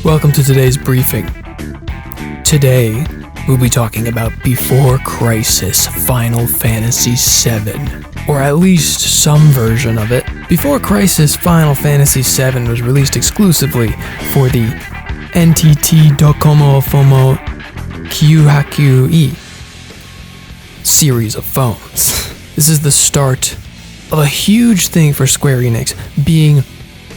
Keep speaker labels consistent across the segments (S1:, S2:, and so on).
S1: Welcome to today's briefing. Today, we'll be talking about Before Crisis Final Fantasy VII, or at least some version of it. Before Crisis Final Fantasy VII was released exclusively for the NTT Docomo Fomo Kyuhaku-e series of phones. This is the start of a huge thing for Square Enix, being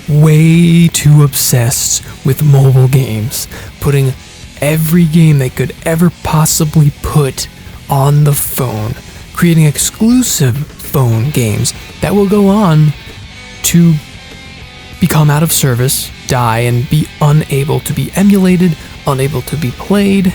S1: way too obsessed with mobile games, putting every game they could ever possibly put on the phone, creating exclusive phone games that will go on to become out of service, die, and be unable to be emulated, unable to be played.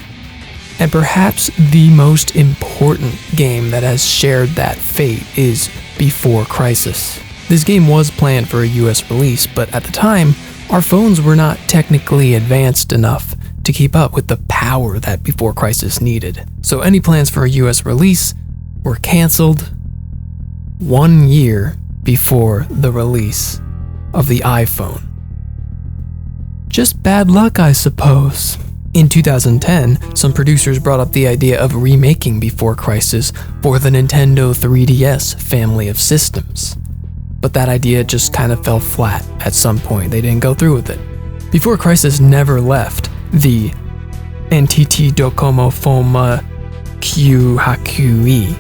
S1: And perhaps the most important game that has shared that fate is Before Crisis. This game was planned for a US release, but at the time, our phones were not technically advanced enough to keep up with the power that Before Crisis needed. So any plans for a US release were canceled 1 year before the release of the iPhone. Just bad luck, I suppose. In 2010, some producers brought up the idea of remaking Before Crisis for the Nintendo 3DS family of systems. But that idea just kind of fell flat at some point. They didn't go through with it. Before Crisis never left the NTT Docomo Fomo Kyuhaku-e.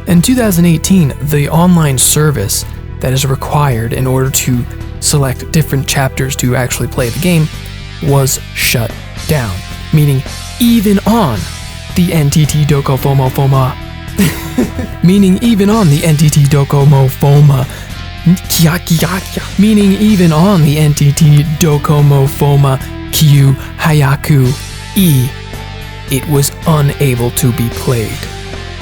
S1: In 2018, the online service that is required in order to select different chapters to actually play the game was shut down, meaning even on the NTT Docomo Fomo meaning even on the NTT Docomo Fomo Kyuhaku-e, it was unable to be played.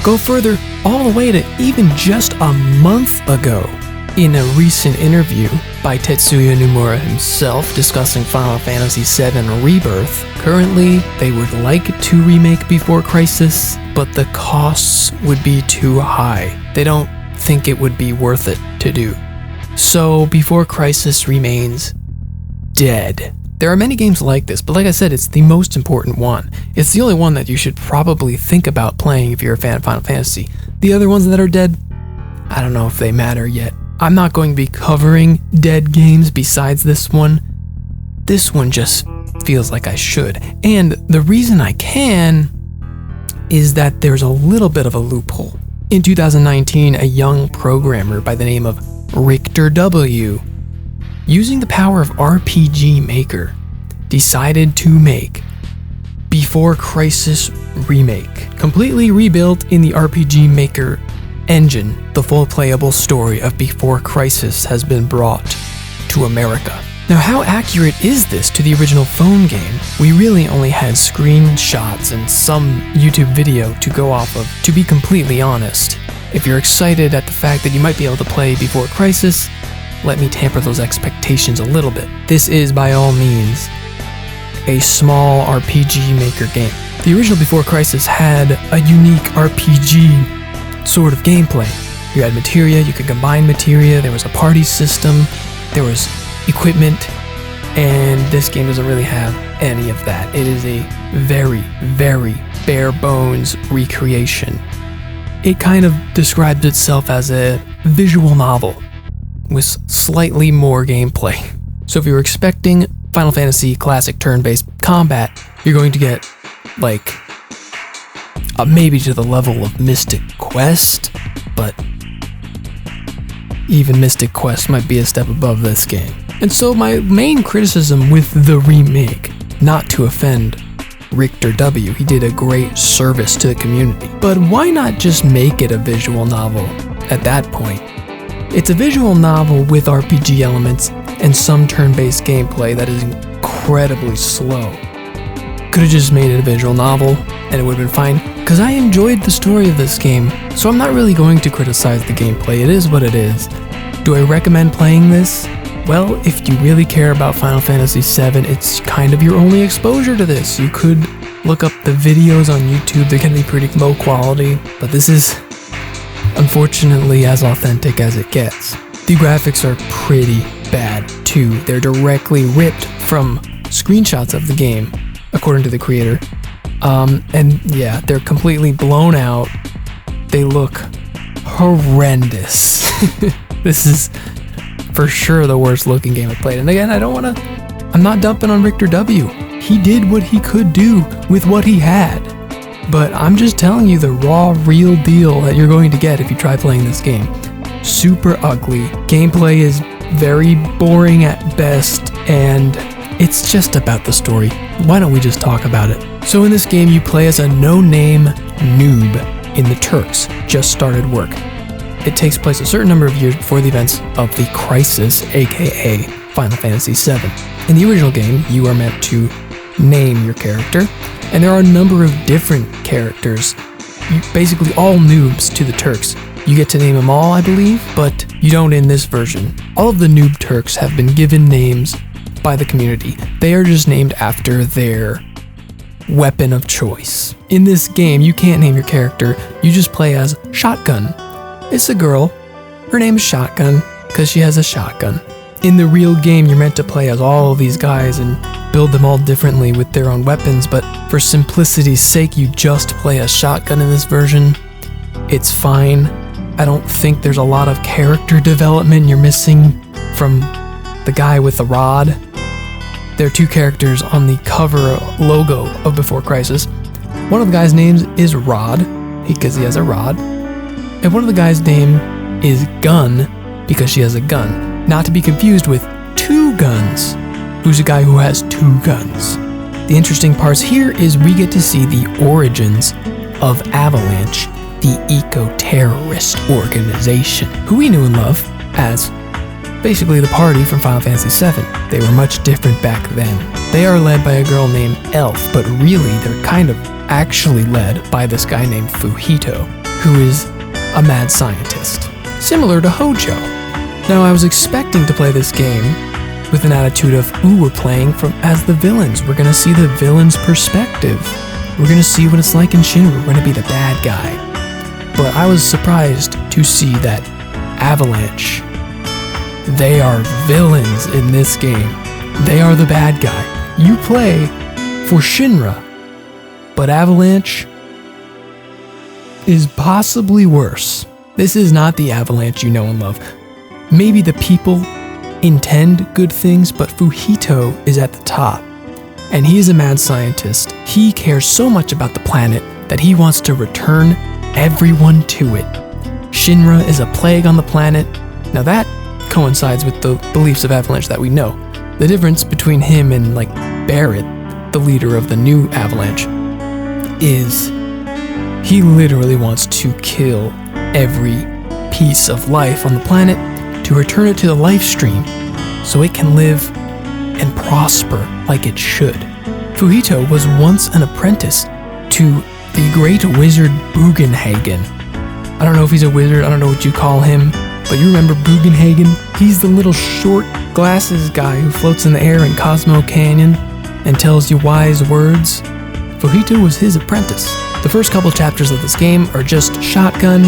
S1: Go further, all the way to even just a month ago, in a recent interview by Tetsuya Nomura himself discussing Final Fantasy VII Rebirth, currently they would like to remake Before Crisis, but the costs would be too high. They don't think it would be worth it to do. So Before Crisis remains dead. There are many games like this, but like I said, it's the most important one. It's the only one that you should probably think about playing if you're a fan of Final Fantasy. The other ones that are dead, I don't know if they matter yet. I'm not going to be covering dead games besides this one. This one just feels like I should. And the reason I can is that there's a little bit of a loophole. In 2019, a young programmer by the name of Richter W, using the power of RPG Maker, decided to make Before Crisis Remake. Completely rebuilt in the RPG Maker engine, the full playable story of Before Crisis has been brought to America. Now, how accurate is this to the original phone game? We really only had screenshots and some YouTube video to go off of, to be completely honest. If you're excited at the fact that you might be able to play Before Crisis, let me tamper those expectations a little bit. This is, by all means, a small RPG Maker game. The original Before Crisis had a unique RPG sort of gameplay. You had materia, you could combine materia, there was a party system, there was equipment, and this game doesn't really have any of that. It is a very, very bare bones recreation. It kind of describes itself as a visual novel with slightly more gameplay. So if you're expecting Final Fantasy classic turn-based combat, you're going to get like maybe to the level of Mystic Quest, but even Mystic Quest might be a step above this game. And so my main criticism with the remake, not to offend Richter W, he did a great service to the community, but why not just make it a visual novel at that point? It's a visual novel with RPG elements and some turn-based gameplay that is incredibly slow. Could have just made it a visual novel and it would have been fine, because I enjoyed the story of this game, so I'm not really going to criticize the gameplay. It is what it is. Do I recommend playing this? Well, if you really care about Final Fantasy VII, it's kind of your only exposure to this. You could look up the videos on YouTube. They can be pretty low quality, but this is unfortunately as authentic as it gets. The graphics are pretty bad too. They're directly ripped from screenshots of the game, according to the creator. And yeah, they're completely blown out. They look horrendous. This is for sure the worst looking game I've played. And again, I'm not dumping on Richter W. He did what he could do with what he had. But I'm just telling you the raw, real deal that you're going to get if you try playing this game. Super ugly. Gameplay is very boring at best, and it's just about the story. Why don't we just talk about it? So in this game, you play as a no-name noob in the Turks, just started work. It takes place a certain number of years before the events of the Crisis, aka Final Fantasy VII. In the original game, you are meant to name your character, and there are a number of different characters, basically all noobs to the Turks. You get to name them all, I believe, but you don't in this version. All of the noob Turks have been given names by the community. They are just named after their weapon of choice. In this game, you can't name your character, you just play as Shotgun. It's a girl. Her name is Shotgun because she has a shotgun. In the real game, you're meant to play as all of these guys and build them all differently with their own weapons, but for simplicity's sake, you just play as Shotgun in this version. It's fine. I don't think there's a lot of character development you're missing from the guy with the rod. There are two characters on the cover logo of Before Crisis. One of the guys' names is Rod, because he has a rod. And one of the guys' name is Gun, because she has a gun. Not to be confused with Two Guns, who's a guy who has two guns. The interesting parts here is we get to see the origins of Avalanche, the eco-terrorist organization, who we knew and love as basically the party from Final Fantasy VII. They were much different back then. They are led by a girl named Elf, but really they're kind of actually led by this guy named Fujito, who is a mad scientist, similar to Hojo. Now, I was expecting to play this game with an attitude of, ooh, we're playing as the villains. We're gonna see the villain's perspective. We're gonna see what it's like in Shinra. We're gonna be the bad guy. But I was surprised to see that Avalanche, they are villains in this game. They are the bad guy. You play for Shinra, but Avalanche is possibly worse. This is not the Avalanche you know and love. Maybe the people intend good things, but Fujito is at the top. And he is a mad scientist. He cares so much about the planet that he wants to return everyone to it. Shinra is a plague on the planet. Now that coincides with the beliefs of Avalanche that we know. The difference between him and like Barrett, the leader of the new Avalanche, is he literally wants to kill every piece of life on the planet to return it to the life stream so it can live and prosper like it should. Fujito was once an apprentice to the great wizard Bugenhagen. I don't know if he's a wizard, I don't know what you call him, but you remember Bugenhagen? He's the little short glasses guy who floats in the air in Cosmo Canyon and tells you wise words. Fujito was his apprentice. The first couple chapters of this game are just Shotgun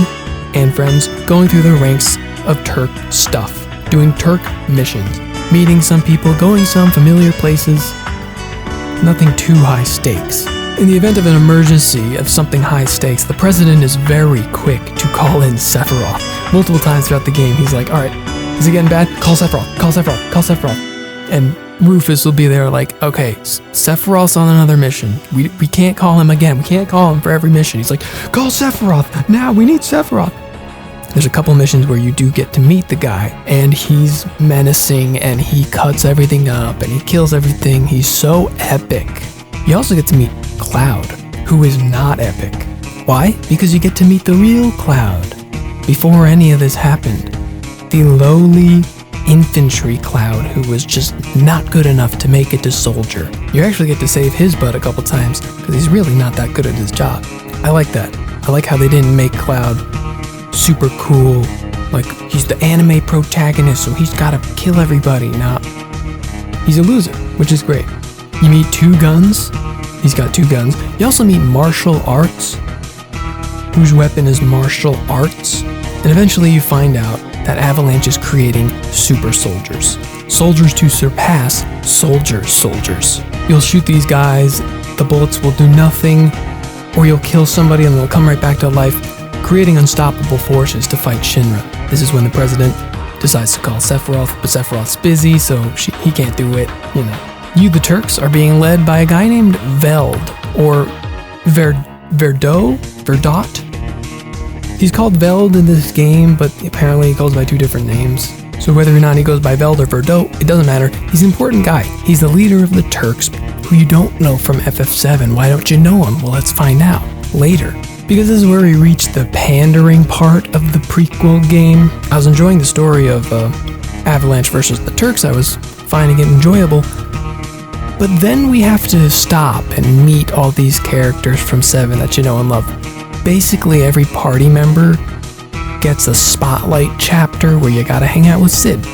S1: and friends going through the ranks of Turk stuff, doing Turk missions, meeting some people, going some familiar places. Nothing too high stakes. In the event of an emergency of something high stakes, the president is very quick to call in Sephiroth. Multiple times throughout the game, he's like, alright, is it getting bad? Call Sephiroth, call Sephiroth, call Sephiroth. And Rufus will be there like, okay, Sephiroth's on another mission. We can't call him again. We can't call him for every mission. He's like, call Sephiroth, now, we need Sephiroth. There's a couple missions where you do get to meet the guy, and he's menacing, and he cuts everything up, and he kills everything. He's so epic. You also get to meet Cloud, who is not epic. Why? Because you get to meet the real Cloud. Before any of this happened, the lowly infantry Cloud who was just not good enough to make it to soldier. You actually get to save his butt a couple times because he's really not that good at his job. I like that. I like how they didn't make Cloud super cool, like he's the anime protagonist so he's gotta kill everybody. Now he's a loser, which is great. You meet Two Guns. He's got two guns. You also meet Martial Arts, whose weapon is martial arts. And eventually you find out that Avalanche is creating super soldiers. soldiers to surpass soldiers. You'll shoot these guys, the bullets will do nothing, or you'll kill somebody and they'll come right back to life, creating unstoppable forces to fight Shinra. This is when the president decides to call Sephiroth, but Sephiroth's busy, so he can't do it, You, the Turks, are being led by a guy named Veld, or Verdot? He's called Veld in this game, but apparently he goes by two different names. So whether or not he goes by Veld or Verdot, it doesn't matter. He's an important guy. He's the leader of the Turks, who you don't know from FF7. Why don't you know him? Well, let's find out later. Because this is where we reach the pandering part of the prequel game. I was enjoying the story of Avalanche versus the Turks. I was finding it enjoyable. But then we have to stop and meet all these characters from 7 that you know and love. Basically, every party member gets a spotlight chapter where you gotta hang out with Sid.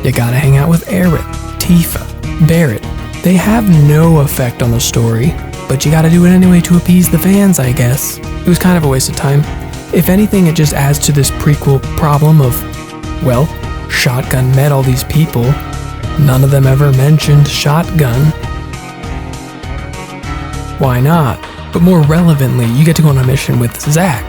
S1: You gotta hang out with Aerith, Tifa, Barrett. They have no effect on the story, but you gotta do it anyway to appease the fans, I guess. It was kind of a waste of time. If anything, it just adds to this prequel problem of, well, Shotgun met all these people. None of them ever mentioned Shotgun. Why not? But more relevantly, you get to go on a mission with Zack,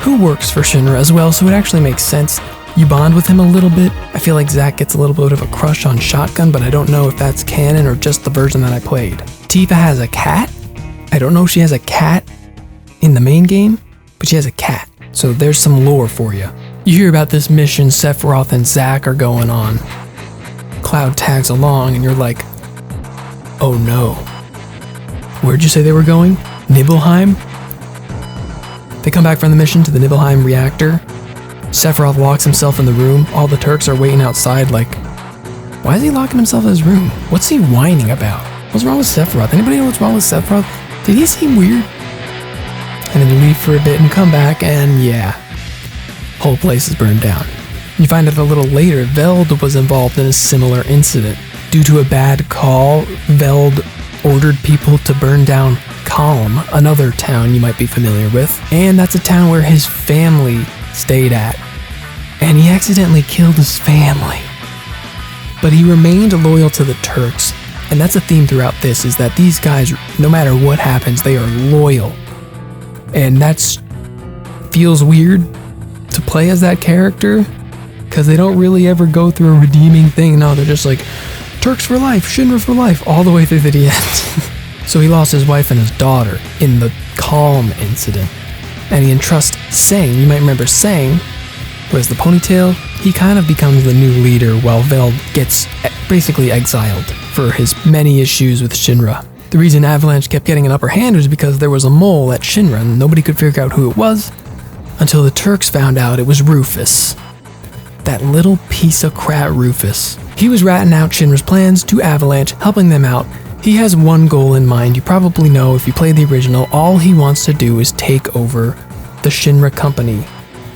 S1: who works for Shinra as well, so it actually makes sense. You bond with him a little bit. I feel like Zack gets a little bit of a crush on Shotgun, but I don't know if that's canon or just the version that I played. Tifa has a cat. I don't know if she has a cat in the main game, but she has a cat. So there's some lore for you. You hear about this mission Sephiroth and Zack are going on. Cloud tags along and you're like, oh no. Where'd you say they were going? Nibelheim? They come back from the mission to the Nibelheim reactor. Sephiroth locks himself in the room. All the Turks are waiting outside like, why is he locking himself in his room? What's he whining about? What's wrong with Sephiroth? Anybody know what's wrong with Sephiroth? Did he seem weird? And then you leave for a bit and come back and yeah, whole place is burned down. You find out a little later, Veld was involved in a similar incident. Due to a bad call, Veld ordered people to burn down Kalm, another town you might be familiar with, and that's a town where his family stayed at. And he accidentally killed his family. But he remained loyal to the Turks, and that's a theme throughout this, is that these guys, no matter what happens, they are loyal. And that's feels weird to play as that character, because they don't really ever go through a redeeming thing. No, they're just like, Turks for life, Shinra for life, all the way through the end. So he lost his wife and his daughter in the Calm incident. And he entrusts Sang. You might remember Sang, who has the ponytail. He kind of becomes the new leader while Veld gets basically exiled for his many issues with Shinra. The reason Avalanche kept getting an upper hand was because there was a mole at Shinra and nobody could figure out who it was until the Turks found out it was Rufus. That little piece of crap Rufus. He was ratting out Shinra's plans to Avalanche, helping them out. He has one goal in mind. You probably know if you play the original, all he wants to do is take over the Shinra company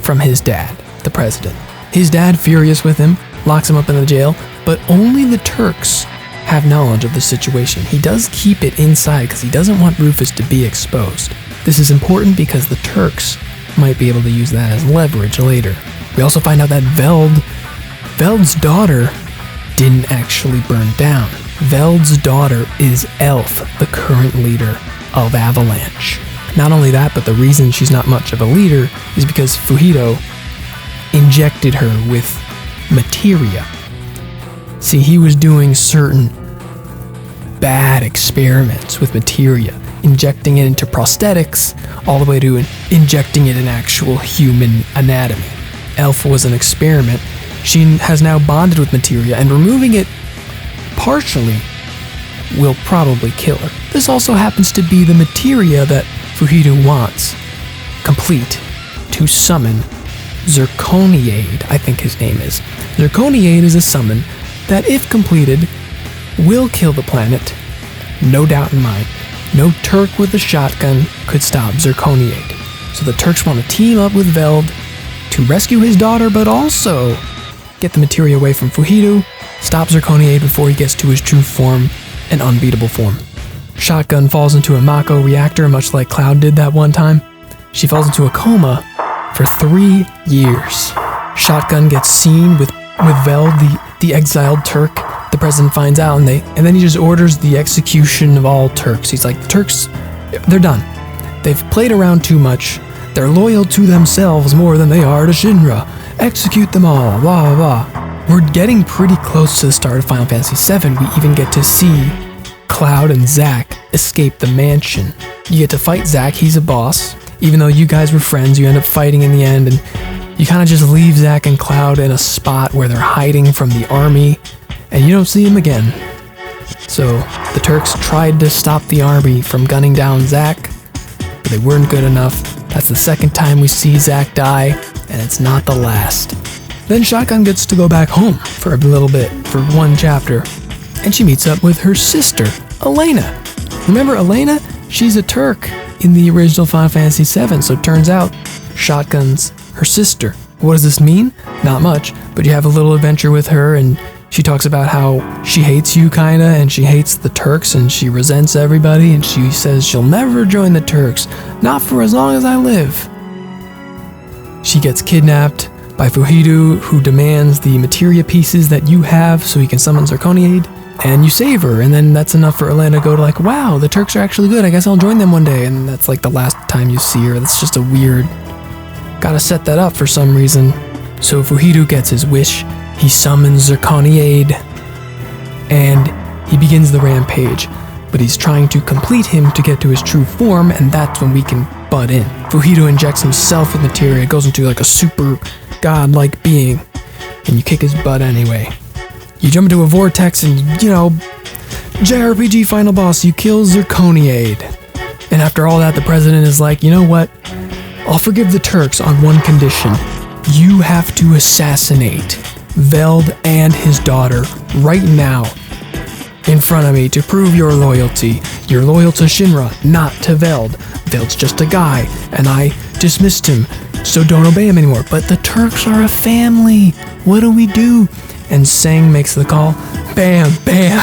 S1: from his dad, the president. His dad, furious with him, locks him up in the jail, but only the Turks have knowledge of the situation. He does keep it inside because he doesn't want Rufus to be exposed. This is important because the Turks might be able to use that as leverage later. We also find out that Veld's daughter didn't actually burn down. Veld's daughter is Elf, the current leader of Avalanche. Not only that, but the reason she's not much of a leader is because Fuhito injected her with materia. See, he was doing certain bad experiments with materia, injecting it into prosthetics, all the way to injecting it in actual human anatomy. Elf was an experiment. She has now bonded with materia, and removing it partially will probably kill her. This also happens to be the materia that Fuhito wants, complete, to summon Zirconiade, I think his name is. Zirconiade is a summon that, if completed, will kill the planet. No doubt in mind. No Turk with a shotgun could stop Zirconiade. So the Turks want to team up with Veld to rescue his daughter, but also get the materia away from Fuhito, stop Zirconiade before he gets to his true form, an unbeatable form. Shotgun falls into a Mako reactor, much like Cloud did that one time. She falls into a coma for 3 years. Shotgun gets seen with with Veld, the exiled Turk. The president finds out, and then he just orders the execution of all Turks. He's like, the Turks, they're done. They've played around too much. They're loyal to themselves more than they are to Shinra. Execute them all, blah, blah, blah. We're getting pretty close to the start of Final Fantasy VII. We even get to see Cloud and Zack escape the mansion. You get to fight Zack, he's a boss. Even though you guys were friends, you end up fighting in the end, and you kind of just leave Zack and Cloud in a spot where they're hiding from the army, and you don't see them again. So the Turks tried to stop the army from gunning down Zack, but they weren't good enough. That's the second time we see Zack die, and it's not the last. Then Shotgun gets to go back home for a little bit, for one chapter, and she meets up with her sister, Elena. Remember Elena? She's a Turk in the original Final Fantasy VII, so it turns out Shotgun's her sister. What does this mean? Not much, but you have a little adventure with her, and she talks about how she hates you, kinda, and she hates the Turks, and she resents everybody, and she says she'll never join the Turks, not for as long as I live. She gets kidnapped by Fuhidu, who demands the materia pieces that you have so he can summon Zirconiade, and you save her, and then that's enough for Elena to go to like, wow, the Turks are actually good, I guess I'll join them one day, and that's like the last time you see her. That's just a weird, gotta set that up for some reason. So Fuhidu gets his wish, he summons Zirconiade, and he begins the rampage, but he's trying to complete him to get to his true form, and that's when we can butt in. Fuhidu injects himself with materia, goes into like a super god-like being, and you kick his butt anyway. You jump into a vortex and, JRPG final boss, you kill Zirconiade. And after all that, the president is like, you know what? I'll forgive the Turks on one condition. You have to assassinate Veld and his daughter right now in front of me to prove your loyalty. You're loyal to Shinra, not to Veld. Veld's just a guy, and I dismissed him, so don't obey him anymore. But the Turks are a family. What do we do? And Sang makes the call. Bam, bam.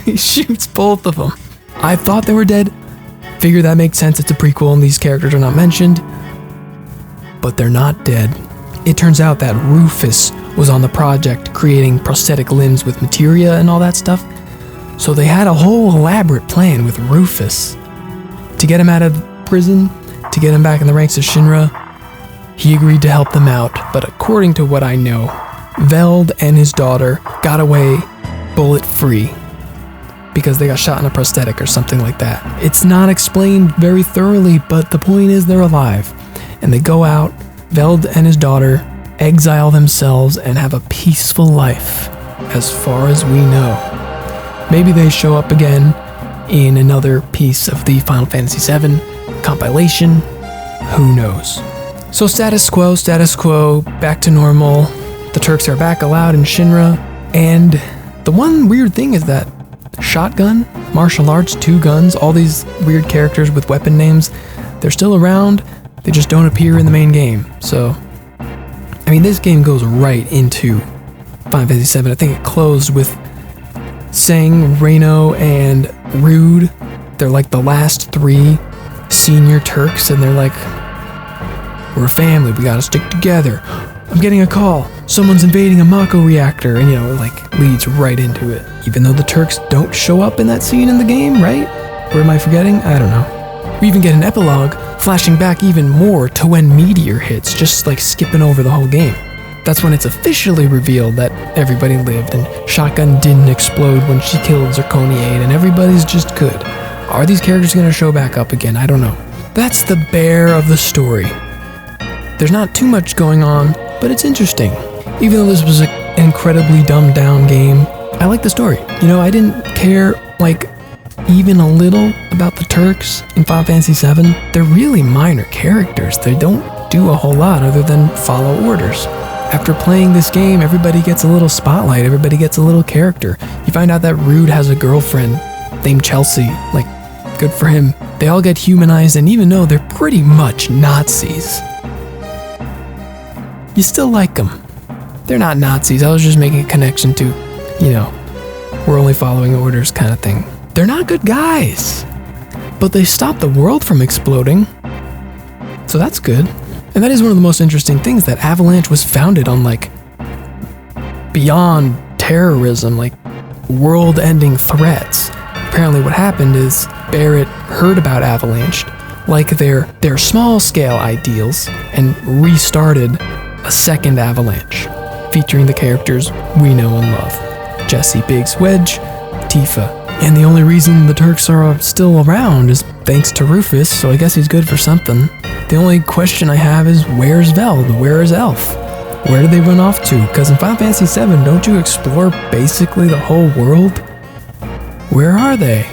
S1: He shoots both of them. I thought they were dead. Figure that makes sense. It's a prequel and these characters are not mentioned. But they're not dead. It turns out that Rufus was on the project creating prosthetic limbs with materia and all that stuff. So they had a whole elaborate plan with Rufus to get him out of prison, to get him back in the ranks of Shinra. He agreed to help them out, but according to what I know, Veld and his daughter got away bullet-free because they got shot in a prosthetic or something like that. It's not explained very thoroughly, but the point is they're alive. And they go out, Veld and his daughter exile themselves and have a peaceful life, as far as we know. Maybe they show up again in another piece of the Final Fantasy VII compilation. Who knows? So status quo, back to normal. The Turks are back allowed in Shinra, and the one weird thing is that Shotgun, martial arts, 2 guns, all these weird characters with weapon names, they're still around, they just don't appear in the main game. So, I mean, this game goes right into Final Fantasy VII. I think it closed with Sang, Reno, and Rude. They're like the last 3 senior Turks, and they're like, we're a family, we gotta stick together. I'm getting a call. Someone's invading a Mako reactor, and it like leads right into it. Even though the Turks don't show up in that scene in the game, right? Or am I forgetting? I don't know. We even get an epilogue flashing back even more to when Meteor hits, just like skipping over the whole game. That's when it's officially revealed that everybody lived and Shotgun didn't explode when she killed Zirconiade and everybody's just good. Are these characters going to show back up again? I don't know. That's the bear of the story. There's not too much going on, but it's interesting. Even though this was an incredibly dumbed down game, I like the story. I didn't care, even a little about the Turks in Final Fantasy VII. They're really minor characters. They don't do a whole lot other than follow orders. After playing this game, everybody gets a little spotlight, everybody gets a little character. You find out that Rude has a girlfriend named Chelsea. Good for him. They all get humanized, and even though they're pretty much Nazis, you still like them. They're not Nazis. I was just making a connection to, we're only following orders kind of thing. They're not good guys, but they stopped the world from exploding, so that's good. And that is one of the most interesting things, that Avalanche was founded on beyond terrorism, like world-ending threats. Apparently what happened is Barrett heard about Avalanche, like their small-scale ideals, and restarted a second Avalanche, featuring the characters we know and love. Jesse, Biggs, Wedge, Tifa. And the only reason the Turks are still around is thanks to Rufus, so I guess he's good for something. The only question I have is, where's Veld? Where is Elf? Where did they run off to? Because in Final Fantasy VII, don't you explore basically the whole world? Where are they?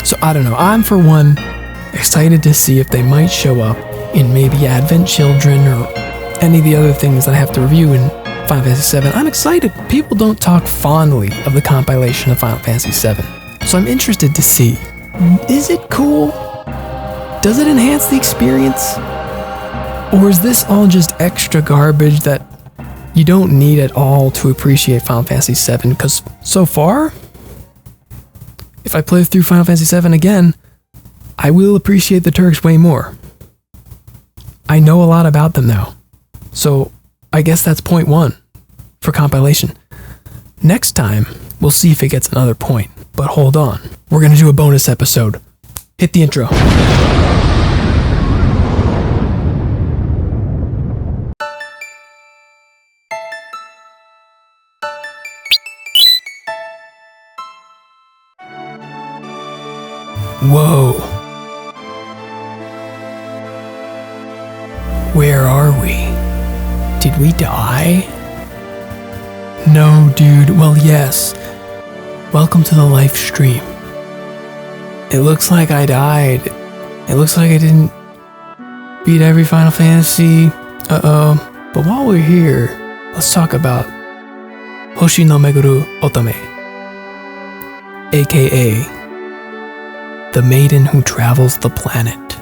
S1: So I don't know, I'm for one excited to see if they might show up in maybe Advent Children or any of the other things that I have to review in Final Fantasy VII. I'm excited. People don't talk fondly of the compilation of Final Fantasy VII. So I'm interested to see, is it cool? Does it enhance the experience? Or is this all just extra garbage that you don't need at all to appreciate Final Fantasy VII? Because so far, if I play through Final Fantasy VII again, I will appreciate the Turks way more. I know a lot about them now. So I guess that's point one for compilation. Next time, we'll see if it gets another point. But hold on, we're gonna do a bonus episode. Hit the intro. Whoa. Where are we? Did we die? No, dude. Well, yes. Welcome to the live stream. It looks like I died. It looks like I didn't beat every Final Fantasy. Uh-oh. But while we're here, let's talk about Hoshi no Meguru Otome, aka the Maiden Who Travels the Planet.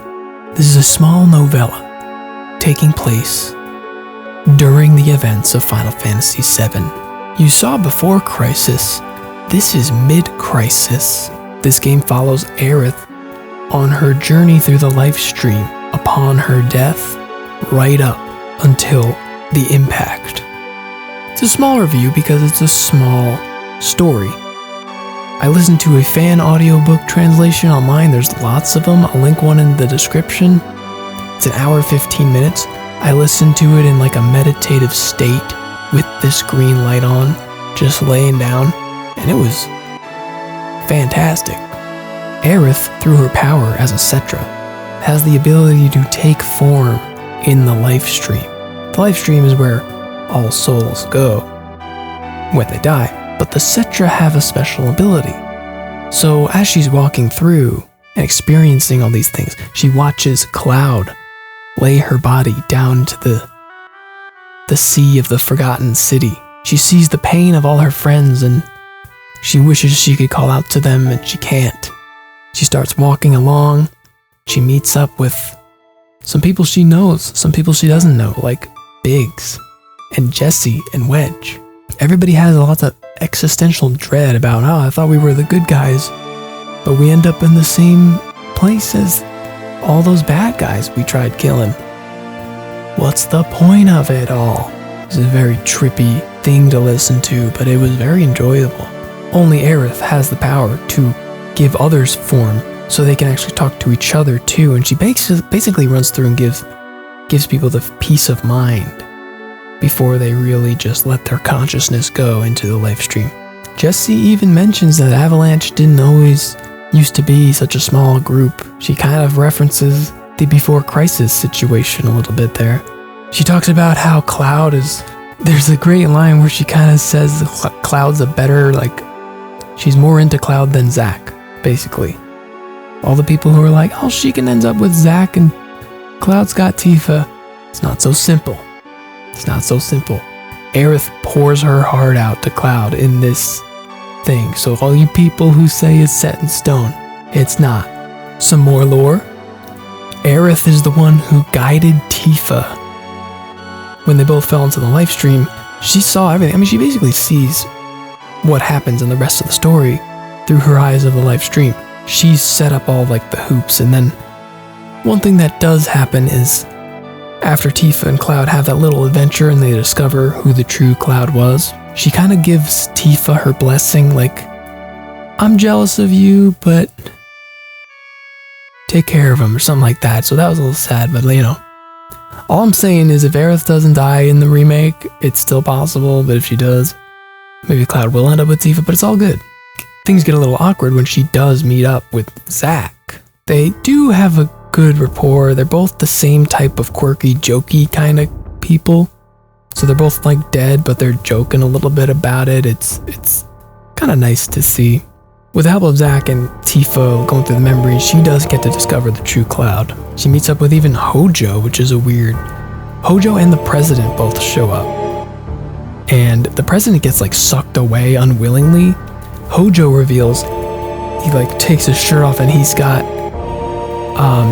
S1: This is a small novella taking place during the events of Final Fantasy VII. You saw before Crisis. This is mid-Crisis. This game follows Aerith on her journey through the life stream upon her death, right up until the impact. It's a small review because it's a small story. I listened to a fan audiobook translation online. There's lots of them. I'll link one in the description. It's an hour 15 minutes. I listened to it in like a meditative state with this green light on, just laying down, and it was fantastic. Aerith, through her power as a Cetra, has the ability to take form in the life stream. The life stream is where all souls go when they die. But the Cetra have a special ability. So as she's walking through and experiencing all these things, she watches Cloud lay her body down to the sea of the forgotten city. She sees the pain of all her friends and she wishes she could call out to them and she can't. She starts walking along. She meets up with some people she knows, some people she doesn't know, like Biggs and Jesse and Wedge. Everybody has a lot of existential dread about, oh, I thought we were the good guys, but we end up in the same place as all those bad guys we tried killing. What's the point of it all? It's a very trippy thing to listen to, but it was very enjoyable. Only Aerith has the power to give others form, so they can actually talk to each other too, and she basically runs through and gives people the peace of mind before they really just let their consciousness go into the live stream. Jesse even mentions that Avalanche didn't always used to be such a small group. She kind of references the Before Crisis situation a little bit there. She talks about how Cloud is... There's a great line where she kind of says Cloud's a better, she's more into Cloud than Zack, basically. All the people who are like, oh, she can end up with Zack and Cloud's got Tifa. It's not so simple. It's not so simple. Aerith pours her heart out to Cloud in this thing. So all you people who say it's set in stone, it's not. Some more lore. Aerith is the one who guided Tifa. When they both fell into the life stream, she saw everything. I mean, she basically sees what happens in the rest of the story through her eyes of the live stream. She's set up all the hoops, and then one thing that does happen is after Tifa and Cloud have that little adventure and they discover who the true Cloud was, she kind of gives Tifa her blessing, like, I'm jealous of you, but take care of him, or something like that. So that was a little sad, but you know. All I'm saying is if Aerith doesn't die in the remake, it's still possible, but if she does, maybe Cloud will end up with Tifa, but it's all good. Things get a little awkward when she does meet up with Zack. They do have a good rapport. They're both the same type of quirky, jokey kind of people. So they're both like dead, but they're joking a little bit about it. It's kind of nice to see. With the help of Zack and Tifa going through the memories, she does get to discover the true Cloud. She meets up with even Hojo, which is a weird... Hojo and the president both show up. And the president gets like sucked away unwillingly. Hojo reveals he like takes his shirt off and he's got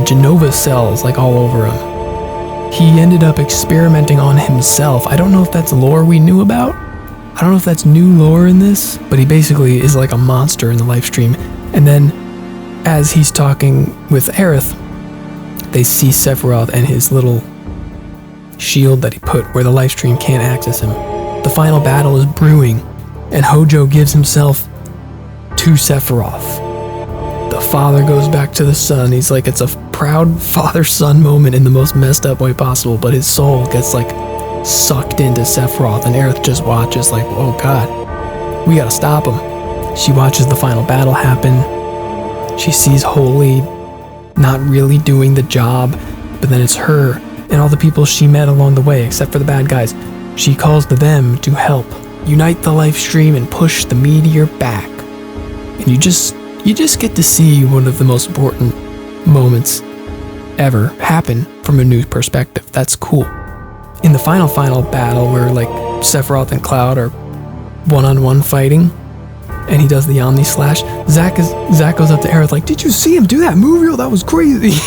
S1: Genova cells like all over him. He ended up experimenting on himself. I don't know if that's lore we knew about. I don't know if that's new lore in this, but he basically is like a monster in the live stream. And then as he's talking with Aerith, they see Sephiroth and his little shield that he put where the live stream can't access him. The final battle is brewing, and Hojo gives himself to Sephiroth. The father goes back to the son. He's like, it's a proud father-son moment in the most messed up way possible, but his soul gets like sucked into Sephiroth, and Aerith just watches like, oh god, we gotta stop him. She watches the final battle happen. She sees Holy not really doing the job, but then it's her and all the people she met along the way, except for the bad guys. She calls to them to help unite the live stream and push the meteor back. And you just get to see one of the most important moments ever happen from a new perspective. That's cool. In the final battle where like Sephiroth and Cloud are one-on-one fighting and he does the Omni Slash, Zack goes up to Aerith like, did you see him do that move? Yo, that was crazy.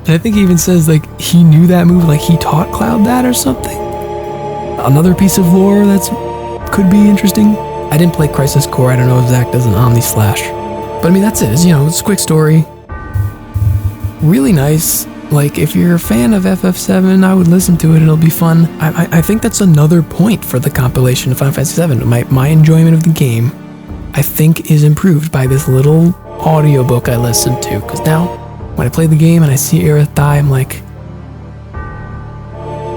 S1: And I think he even says like he knew that move, like he taught Cloud that or something. Another piece of lore that's could be interesting. I didn't play Crisis Core. I don't know if Zack does an Omni Slash. But I mean, that's it. It's, you know, it's a quick story. Really nice. Like, if you're a fan of FF7, I would listen to it. It'll be fun. I think that's another point for the compilation of Final Fantasy VII. My enjoyment of the game, I think, is improved by this little audiobook I listened to. Because now, when I play the game and I see Aerith die, I'm like,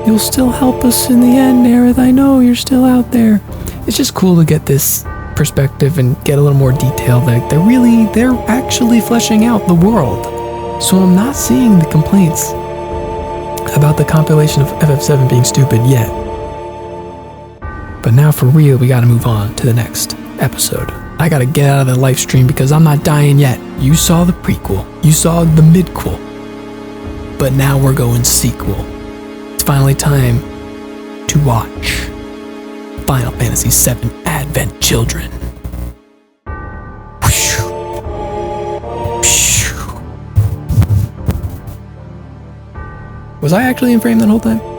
S1: you'll still help us in the end, Aerith. I know you're still out there. It's just cool to get this perspective and get a little more detail. Like, they're actually fleshing out the world. So I'm not seeing the complaints about the compilation of FF7 being stupid yet. But now for real, we gotta move on to the next episode. I gotta get out of the live stream because I'm not dying yet. You saw the prequel. You saw the midquel. But now we're going sequel. It's finally time to watch Final Fantasy VII Advent Children. Was I actually in frame that whole time?